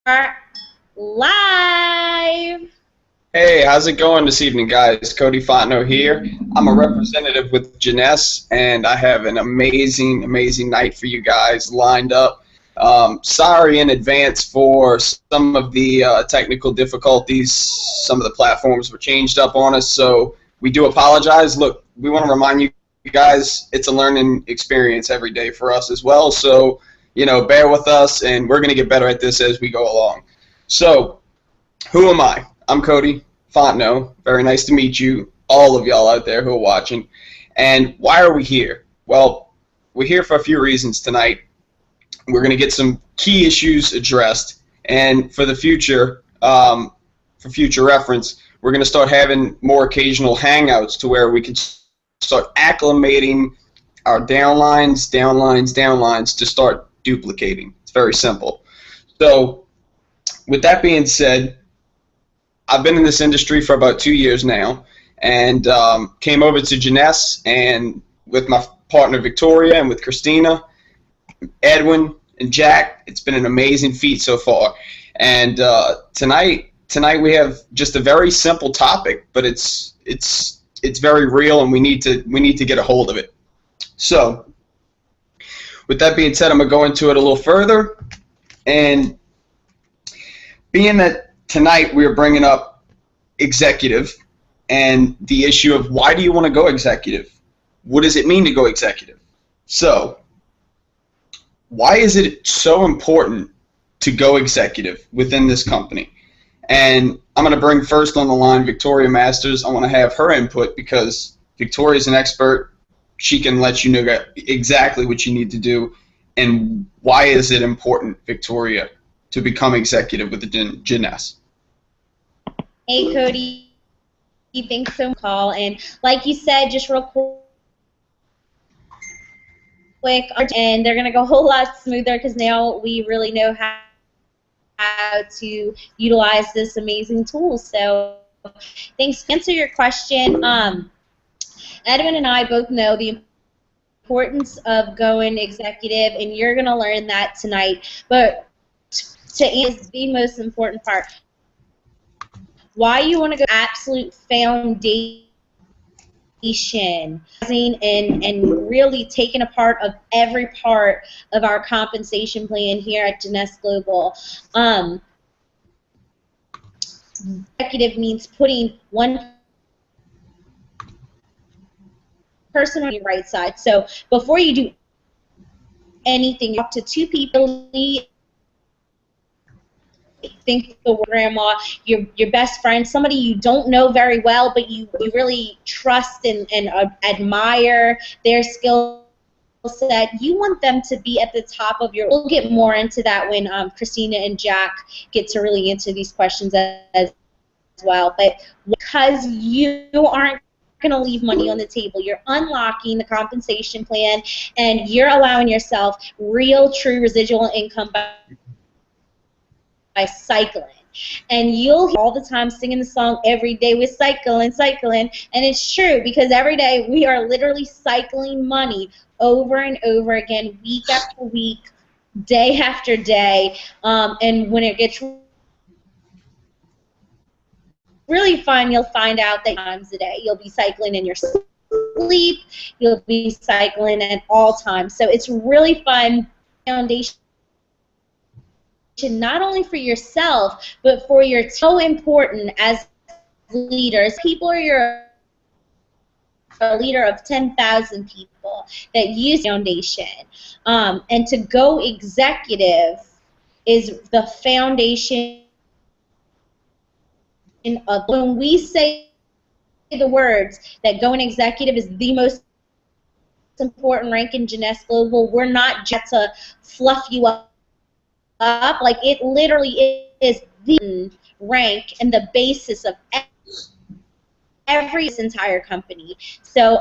live. Hey, how's it going this evening, guys? Cody Fontenot here. I'm a representative with Jeunesse, and I have an amazing, amazing night for you guys lined up. Sorry in advance for some of the technical difficulties. Some of the platforms were changed up on us, so we do apologize. Look, we want to remind you guys it's a learning experience every day for us as well, so, bear with us, and we're going to get better at this as we go along. So, who am I? I'm Cody Fontenot. Very nice to meet you, all of y'all out there who are watching. And why are we here? Well, we're here for a few reasons tonight. We're going to get some key issues addressed, and for the future, for future reference, we're going to start having more occasional hangouts to where we can start acclimating our downlines to start duplicating. It's very simple. So, with that being said, I've been in this industry for about 2 years now, and came over to Jeunesse, and with my partner Victoria and with Christina, Edwin, and Jack, it's been an amazing feat so far. And tonight we have just a very simple topic, but it's very real, and we need to get a hold of it. So, with that being said, I'm gonna go into it a little further, and being that tonight we are bringing up executive and the issue of why do you want to go executive? What does it mean to go executive? So, why is it so important to go executive within this company? And I'm going to bring first on the line Victoria Masters. I want to have her input because Victoria is an expert. She can let you know exactly what you need to do. And why is it important, Victoria, to become executive with the Jeunesse? Hey, Cody. Thanks so much for the call. And like you said, just real quick, and they're going to go a whole lot smoother because now we really know how to utilize this amazing tool. So thanks. To answer your question, Edwin and I both know the importance of going executive, and you're going to learn that tonight. But to answer the most important part, why you want to go absolute foundation and really taking a part of every part of our compensation plan here at Jeunesse Global. Executive means putting one person on your right side. So before you do anything, you talk to two people. Think the grandma, your best friend, somebody you don't know very well, but you really trust and admire their skill set. You want them to be at the top of your. We'll get more into that when Christina and Jack get to really answer these questions as well. But because you aren't going to leave money on the table, you're unlocking the compensation plan, and you're allowing yourself real, true residual income by cycling. And you'll hear all the time singing the song every day, we're cycling, and it's true because every day we are literally cycling money over and over again, week after week, day after day, and when it gets really fun, you'll find out that times a day you'll be cycling in your sleep, you'll be cycling at all times. So it's really fun foundation, not only for yourself, but for your so important as leaders. People are a leader of 10,000 people that use foundation. And to go executive is the foundation of, when we say the words that going executive is the most important rank in Jeunesse Global, we're not just to fluff you up. Like, it literally is the rank and the basis of every entire company. So,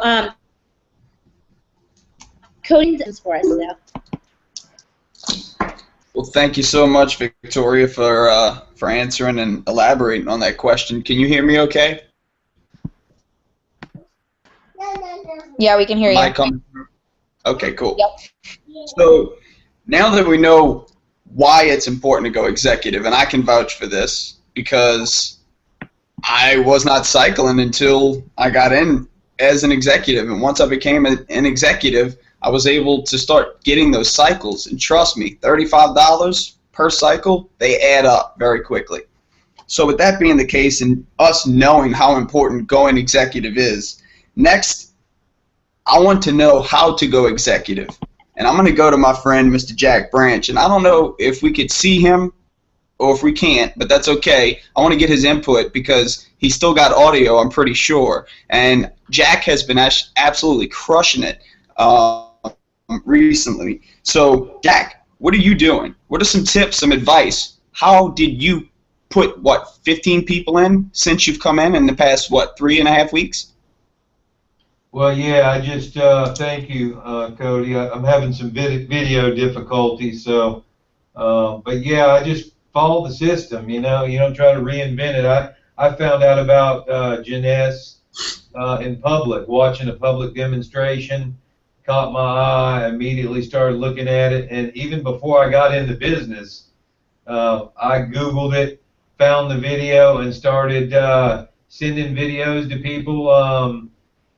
coding for us, though. Well, thank you so much, Victoria, for answering and elaborating on that question. Can you hear me okay? Yeah, we can hear you. Am I coming through? Okay, cool. Yep. So now that we know why it's important to go executive, and I can vouch for this because I was not cycling until I got in as an executive, and once I became an executive, I was able to start getting those cycles, and trust me, $35 per cycle, they add up very quickly. So with that being the case and us knowing how important going executive is, next I want to know how to go executive. And I'm going to go to my friend Mr. Jack Branch, and I don't know if we could see him or if we can't, but that's okay. I want to get his input because he's still got audio, I'm pretty sure. And Jack has been absolutely crushing it recently. So, Jack, what are you doing? What are some tips, some advice? How did you put, 15 people in since you've come in the past, 3.5 weeks? Well, yeah, I just thank you, Cody. I'm having some video difficulties, so but yeah, I just follow the system. You don't try to reinvent it. I found out about Jeunesse in public, watching a public demonstration, caught my eye. I immediately started looking at it, and even before I got into business, I Googled it, found the video, and started sending videos to people.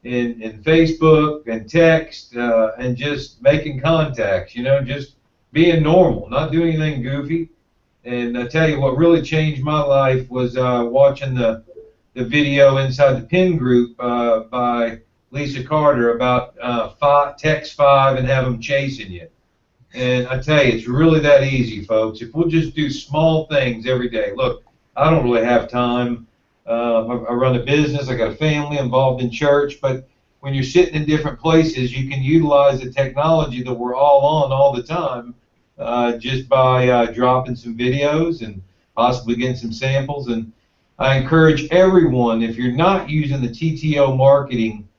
In Facebook and text and just making contacts, just being normal, not doing anything goofy. And I tell you what really changed my life was watching the video inside the PIN group by Lisa Carter about text 5 and have them chasing you. And I tell you, it's really that easy, folks. If we'll just do small things every day. Look, I don't really have time. I run a business, I got a family involved in church, but when you're sitting in different places, you can utilize the technology that we're all on all the time just by dropping some videos and possibly getting some samples. And I encourage everyone, if you're not using the TTO marketing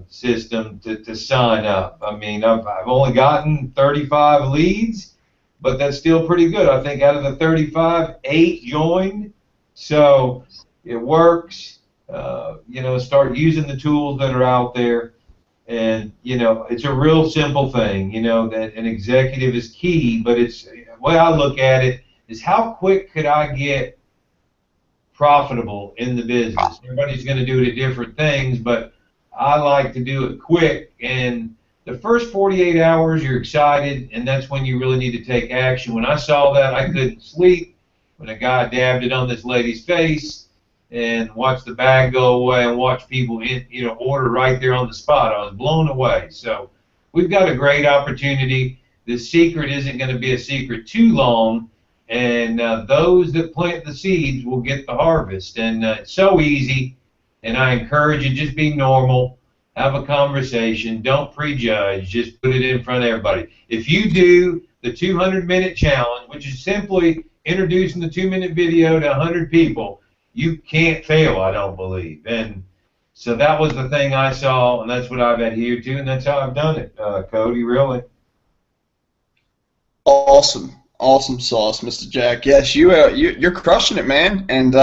system, to sign up. I mean, I've only gotten 35 leads, but that's still pretty good. I think out of the 35, 8 joined. So it works. Start using the tools that are out there, and it's a real simple thing. That an executive is key, but it's the way I look at it is how quick could I get profitable in the business. Everybody's going to do it at different things, but I like to do it quick. And the first 48 hours, you're excited, and that's when you really need to take action. When I saw that, I couldn't sleep. When a guy dabbed it on this lady's face and watched the bag go away and watched people order right there on the spot, I was blown away. So we've got a great opportunity. The secret isn't going to be a secret too long, and those that plant the seeds will get the harvest. And it's so easy, and I encourage you, just be normal, have a conversation, don't prejudge, just put it in front of everybody. If you do the 200-minute challenge, which is simply introducing the 2-minute video to 100 people, you can't fail, I don't believe. And so that was the thing I saw, and that's what I've adhered to, and that's how I've done it, Cody, really. Awesome sauce, Mr. Jack. Yes, you're crushing it, man. And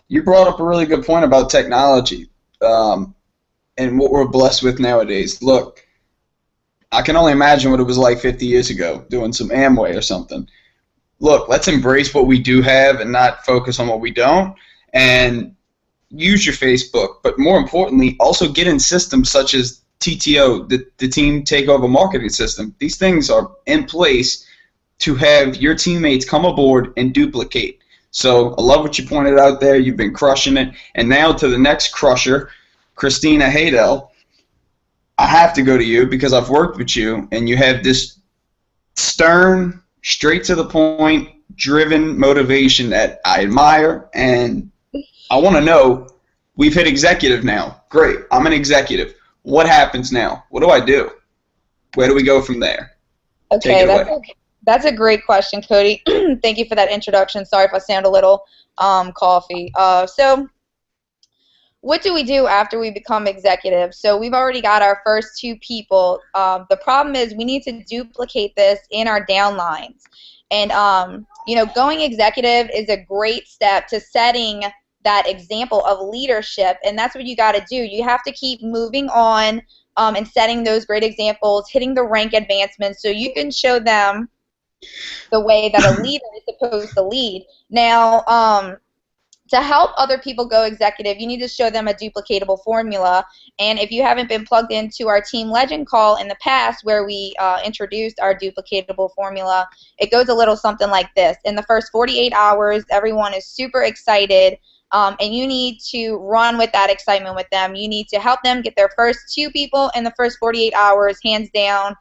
you brought up a really good point about technology and what we're blessed with nowadays. Look, I can only imagine what it was like 50 years ago doing some Amway or something. Look, let's embrace what we do have and not focus on what we don't. And use your Facebook, but more importantly, also get in systems such as TTO, the Team Takeover Marketing System. These things are in place to have your teammates come aboard and duplicate. So I love what you pointed out there. You've been crushing it. And now to the next crusher, Christina Haydel. I have to go to you because I've worked with you, and you have this stern, straight to the point, driven motivation that I admire, and I want to know, we've hit executive now. Great, I'm an executive. What happens now? What do I do? Where do we go from there? Okay, that's a great question, Cody. Thank you for that introduction. Sorry if I sound a little coffee. So what do we do after we become executives? So we've already got our first 2 people. The problem is we need to duplicate this in our downlines. And, going executive is a great step to setting that example of leadership, and that's what you got to do. You have to keep moving on and setting those great examples, hitting the rank advancements so you can show them the way that a leader is supposed to lead. Now, to help other people go executive, you need to show them a duplicatable formula. And if you haven't been plugged into our Team Legend call in the past where we introduced our duplicatable formula, it goes a little something like this. In the first 48 hours, everyone is super excited, and you need to run with that excitement with them. You need to help them get their first 2 people in the first 48 hours, hands down.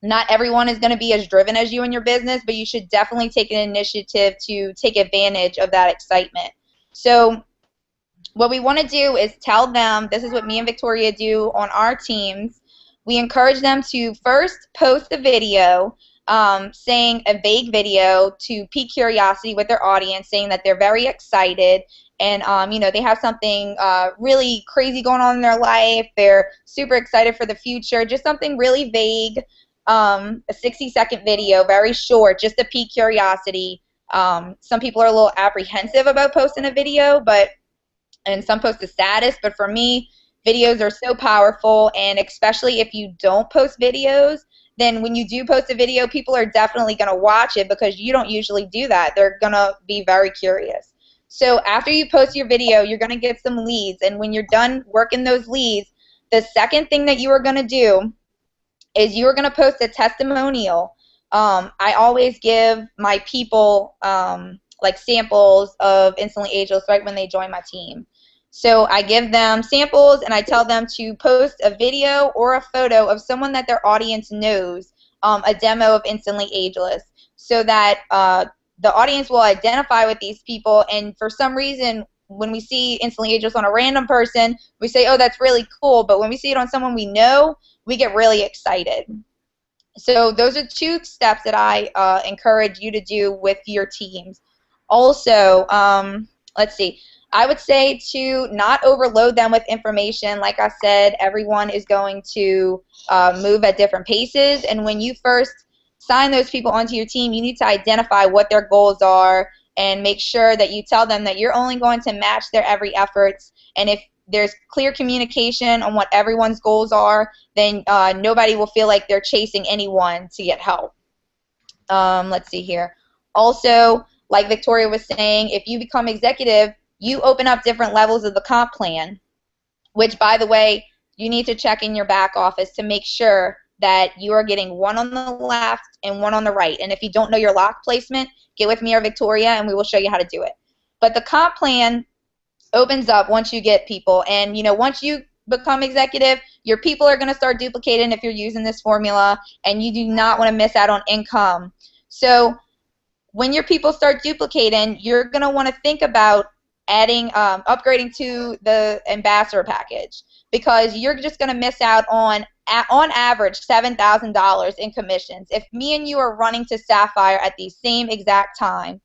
Not everyone is going to be as driven as you in your business, but you should definitely take an initiative to take advantage of that excitement. So what we want to do is tell them, this is what me and Victoria do on our teams. We encourage them to first post a video, saying a vague video to pique curiosity with their audience, saying that they're very excited and you know, they have something really crazy going on in their life. They're super excited for the future, just something really vague. A 60-second video, very short, just to pique curiosity. Some people are a little apprehensive about posting a video, and some post a status, but for me, videos are so powerful, and especially if you don't post videos, then when you do post a video, people are definitely going to watch it because you don't usually do that. They're going to be very curious. So after you post your video, you're going to get some leads, and when you're done working those leads, the second thing that you are going to do is you're going to post a testimonial. I always give my people like samples of Instantly Ageless right when they join my team. So I give them samples and I tell them to post a video or a photo of someone that their audience knows, a demo of Instantly Ageless, so that the audience will identify with these people, and for some reason when we see Instantly Ageless on a random person, we say, oh, that's really cool, but when we see it on someone we know, we get really excited. So those are 2 steps that I encourage you to do with your teams. Also, let's see, I would say to not overload them with information. Like I said, everyone is going to move at different paces, and when you first sign those people onto your team, you need to identify what their goals are and make sure that you tell them that you're only going to match their every efforts. And if there's clear communication on what everyone's goals are, then nobody will feel like they're chasing anyone to get help. Let's see here. Also, like Victoria was saying, if you become executive, you open up different levels of the comp plan, which, by the way, you need to check in your back office to make sure that you are getting one on the left and one on the right. And if you don't know your lock placement, get with me or Victoria and we will show you how to do it. But the comp plan opens up once you get people, and you know, once you become executive, your people are going to start duplicating if you're using this formula, and you do not want to miss out on income. So when your people start duplicating, you're going to want to think about adding, upgrading to the ambassador package, because you're just going to miss out on average $7,000 in commissions. If me and you are running to Sapphire at the same exact time,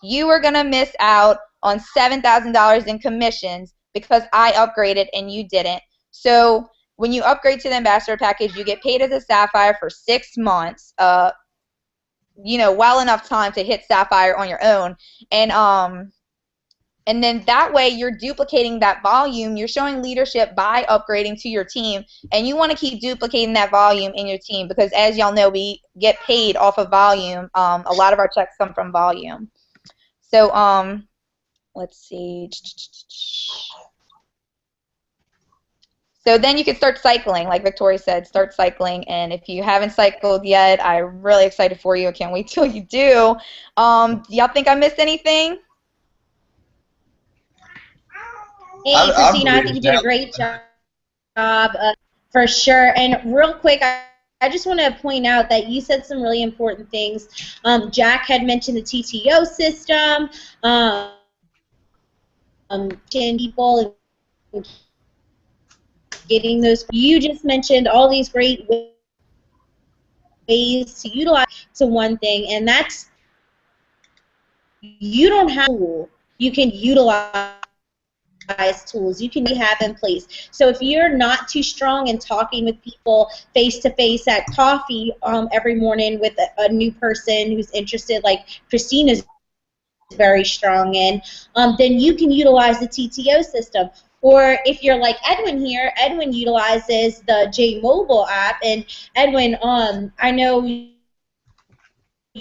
you are going to miss out on $7,000 in commissions because I upgraded and you didn't. So when you upgrade to the ambassador package, you get paid as a Sapphire for 6 months, you know, well enough time to hit Sapphire on your own. And then that way you're duplicating that volume. You're showing leadership by upgrading to your team, and you want to keep duplicating that volume in your team because, as y'all know, we get paid off of volume. A lot of our checks come from volume. So let's see. So then you can start cycling, like Victoria said, start cycling. And if you haven't cycled yet, I'm really excited for you. I can't wait till you do. Y'all think I missed anything? Hey, Christina, I think you did a great job, for sure. And real quick, I just want to point out that you said some really important things. Jack had mentioned the TTO system, people getting those. You just mentioned all these great ways to utilize to one thing, and that's you don't have a tool. You can utilize tools you can have in place. So if you're not too strong in talking with people face to face at coffee every morning with a new person who's interested, like Christina's very strong in, then you can utilize the TTO system. Or if you're like Edwin here, Edwin utilizes the J Mobile app, and Edwin, I know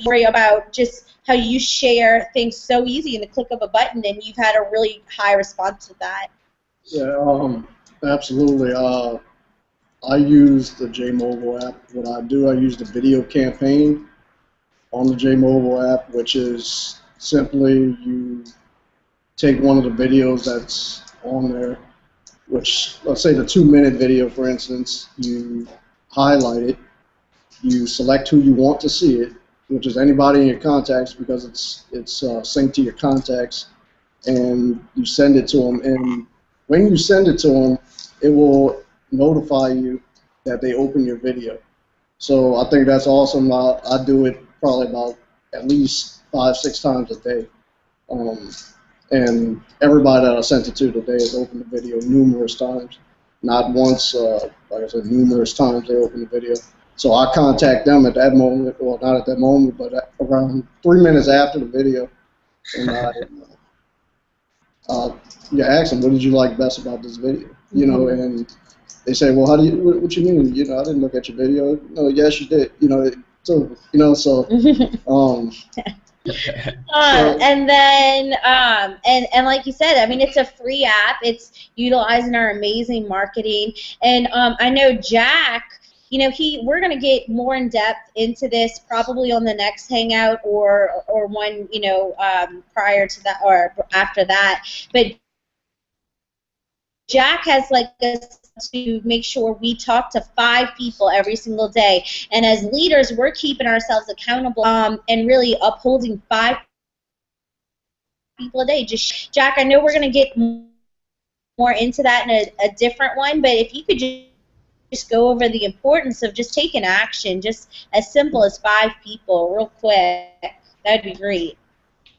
worry about just how you share things so easy in the click of a button, and you've had a really high response with that. Yeah, absolutely. I use the JMobile app. What I do, I use the video campaign on the JMobile app, which is simply you take one of the videos that's on there, which, let's say the 2-minute video, for instance, you highlight it, you select who you want to see it, which is anybody in your contacts because it's synced to your contacts, and you send it to them. And when you send it to them, it will notify you that they open your video. So I think that's awesome. I do it probably about at least 5-6 times a day. And everybody that I sent it to today has opened the video numerous times. Not once, like I said, numerous times they opened the video. So I contact them at that moment, well, not at that moment, but around 3 minutes after the video. And you ask them, what did you like best about this video? You know, and they say, well, what you mean? You know, I didn't look at your video. No, yes, you did. You know, so, And then, and like you said, I mean, it's a free app. It's utilizing our amazing marketing. And I know Jack, you know, we're going to get more in depth into this probably on the next Hangout or one, you know, prior to that or after that. But Jack has like us to make sure we talk to 5 people every single day. And as leaders, we're keeping ourselves accountable and really upholding 5 people a day. Just Jack, I know we're going to get more into that in a different one, but if you could just go over the importance of just taking action, just as simple as 5 people, real quick, that'd be great.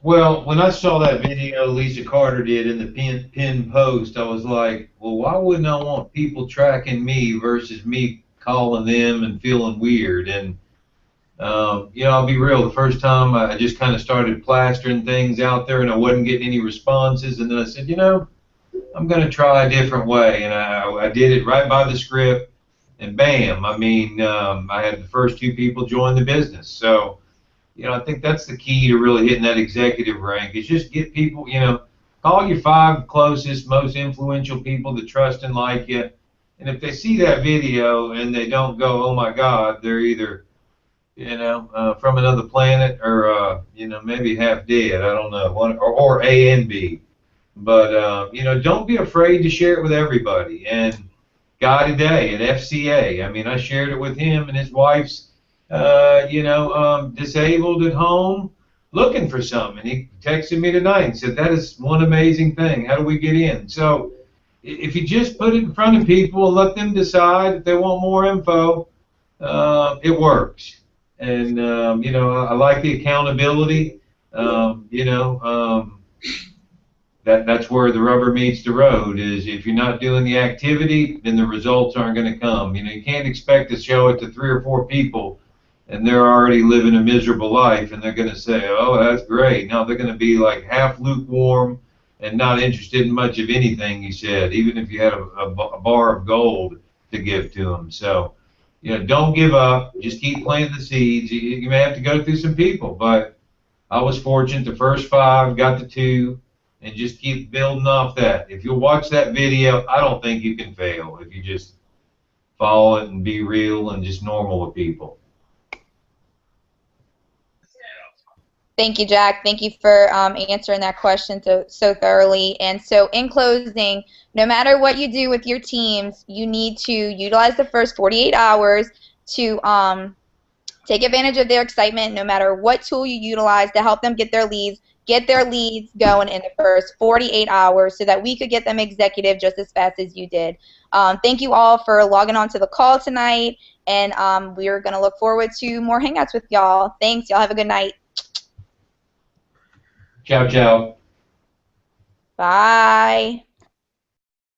Well, when I saw that video Lisa Carter did in the pin post, I was like, well, why wouldn't I want people tracking me versus me calling them and feeling weird? And you know, I'll be real. The first time I just kind of started plastering things out there, and I wasn't getting any responses. And then I said, you know, I'm going to try a different way. And I did it right by the script, and bam! I mean, I had the first 2 people join the business. So, you know, I think that's the key to really hitting that executive rank is just get people. You know, call your 5 closest, most influential people that trust and like you. And if they see that video and they don't go, oh my God, they're either from another planet, or you know, maybe half dead. I don't know, or A and B. But you know, don't be afraid to share it with everybody. And Guy today at FCA, I mean, I shared it with him, and his wife's, disabled at home, looking for something. And he texted me tonight and said, "That is one amazing thing. How do we get in?" So if you just put it in front of people and let them decide if they want more info, it works. And you know, I like the accountability. That's where the rubber meets the road. Is if you're not doing the activity, then the results aren't going to come. You know, you can't expect to show it to 3 or 4 people, and they're already living a miserable life, and they're going to say, "Oh, that's great." No, they're going to be like half lukewarm and not interested in much of anything you said, even if you had a bar of gold to give to them. So, you know, don't give up. Just keep planting the seeds. You may have to go through some people, but I was fortunate. The first 5 got the 2, and just keep building off that. If you'll watch that video, I don't think you can fail if you just follow it and be real and just normal with people. Thank you, Jack. Thank you for answering that question so thoroughly. And so in closing, no matter what you do with your teams, you need to utilize the first 48 hours to take advantage of their excitement, no matter what tool you utilize to help them get their leads going in the first 48 hours so that we could get them executive just as fast as you did. Thank you all for logging on to the call tonight, and we're going to look forward to more Hangouts with y'all. Thanks. Y'all have a good night. Ciao, ciao. Bye.